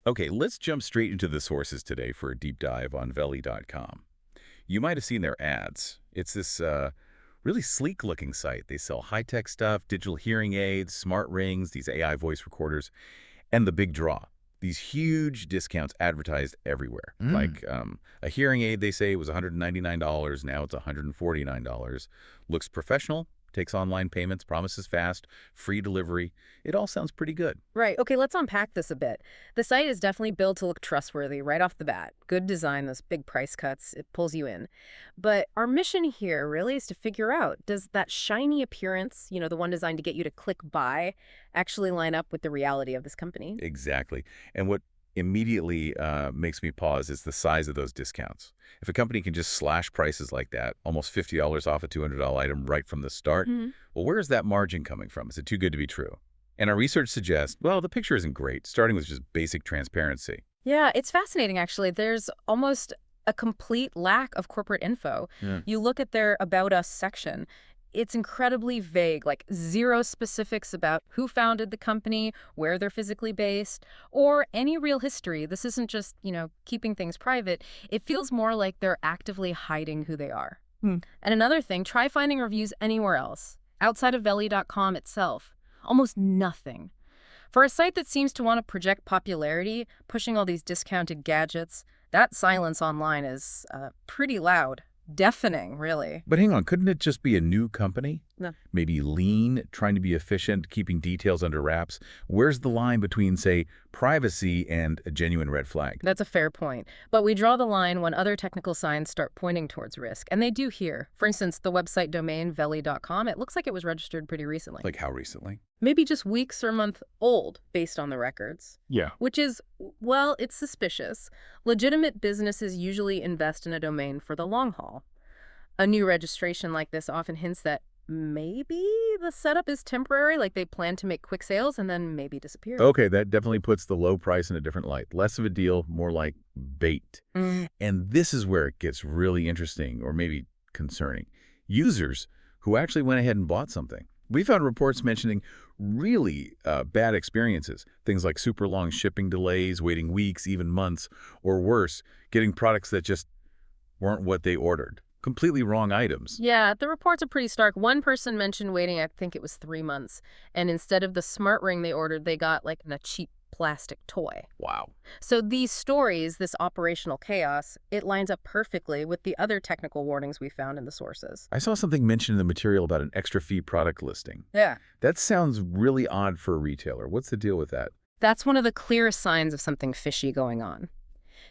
Okay, let's jump straight into the sources today for a deep dive on Velokee.com. You might have seen their ads. It's this really sleek-looking site. They sell high-tech stuff, digital hearing aids, smart rings, these AI voice recorders, and the big draw. These huge discounts advertised everywhere. Mm. Like a hearing aid, they say, was $199. Now it's $149. Looks professional, takes online payments, promises fast, free delivery. It all sounds pretty good. Right. Okay, let's unpack this a bit. The site is definitely built to look trustworthy right off the bat. Good design, those big price cuts, it pulls you in. But our mission here really is to figure out, does that shiny appearance, the one designed to get you to click buy, actually line up with the reality of this company? Exactly. And what immediately makes me pause is the size of those discounts. If a company can just slash prices like that, almost $50 off a $200 item right from the start, Mhm. well, where is that margin coming from? Is it too good to be true? And our research suggests, well, the picture isn't great, starting with just basic transparency. Yeah, it's fascinating, actually. There's almost a complete lack of corporate info. Yeah. You look at their About Us section, it's incredibly vague, like zero specifics about who founded the company, where they're physically based, or any real history. This isn't just, keeping things private. It feels more like they're actively hiding who they are. Hmm. And another thing, try finding reviews anywhere else, outside of Veli.com itself. Almost nothing. For a site that seems to want to project popularity, pushing all these discounted gadgets, that silence online is pretty loud. Deafening, really. But hang on, couldn't it just be a new company? No. Maybe lean, trying to be efficient, keeping details under wraps? Where's the line between, say, privacy and a genuine red flag? That's a fair point. But we draw the line when other technical signs start pointing towards risk. And they do here. For instance, the website domain veli.com, it looks like it was registered pretty recently. Like how recently? Maybe just weeks or a month old, based on the records. Yeah. Which is, well, it's suspicious. Legitimate businesses usually invest in a domain for the long haul. A new registration like this often hints that maybe the setup is temporary, like they plan to make quick sales and then maybe disappear. Okay, that definitely puts the low price in a different light. Less of a deal, more like bait. Mm. And this is where it gets really interesting, or maybe concerning. Users who actually went ahead and bought something. We found reports mentioning really bad experiences, things like super long shipping delays, waiting weeks, even months, or worse, getting products that just weren't what they ordered. Completely wrong items. Yeah, the reports are pretty stark. One person mentioned waiting, I think it was 3 months. And instead of the smart ring they ordered, they got like a cheap plastic toy. Wow. So these stories, this operational chaos, it lines up perfectly with the other technical warnings we found in the sources. I saw something mentioned in the material about an extra fee product listing. Yeah. That sounds really odd for a retailer. What's the deal with that? That's one of the clearest signs of something fishy going on.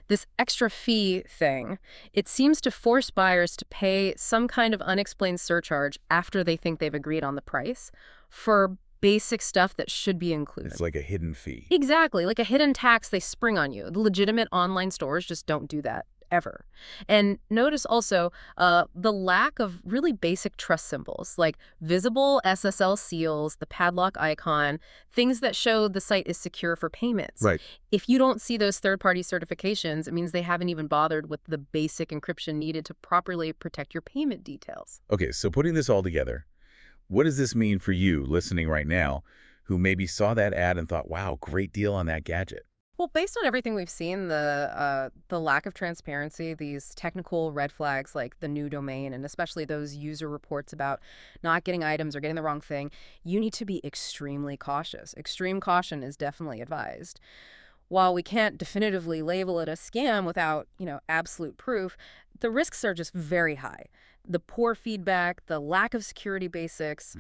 This extra fee thing, it seems to force buyers to pay some kind of unexplained surcharge after they think they've agreed on the price for basic stuff that should be included. It's like a hidden fee. Exactly, like a hidden tax they spring on you. The legitimate online stores just don't do that, ever. And notice also the lack of really basic trust symbols, like visible SSL seals, the padlock icon, things that show the site is secure for payments. Right. If you don't see those third-party certifications, it means they haven't even bothered with the basic encryption needed to properly protect your payment details. Okay, so putting this all together, what does this mean for you listening right now who maybe saw that ad and thought, wow, great deal on that gadget? Well, based on everything we've seen, the lack of transparency, these technical red flags like the new domain, and especially those user reports about not getting items or getting the wrong thing, you need to be extremely cautious. Extreme caution is definitely advised. While we can't definitively label it a scam without, absolute proof, the risks are just very high. The poor feedback, the lack of security basics,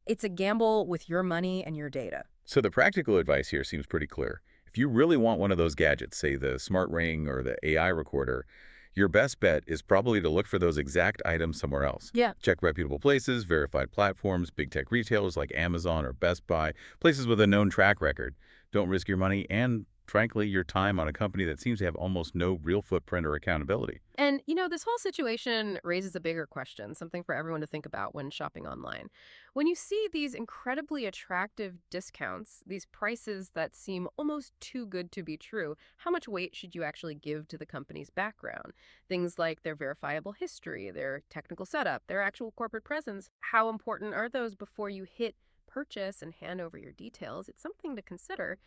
it's a gamble with your money and your data. So the practical advice here seems pretty clear. If you really want one of those gadgets, say the smart ring or the AI recorder, your best bet is probably to look for those exact items somewhere else. Yeah. Check reputable places, verified platforms, big tech retailers like Amazon or Best Buy, places with a known track record. Don't risk your money and, frankly, your time on a company that seems to have almost no real footprint or accountability. And, this whole situation raises a bigger question, something for everyone to think about when shopping online. When you see these incredibly attractive discounts, these prices that seem almost too good to be true, how much weight should you actually give to the company's background? Things like their verifiable history, their technical setup, their actual corporate presence. How important are those before you hit purchase and hand over your details? It's something to consider.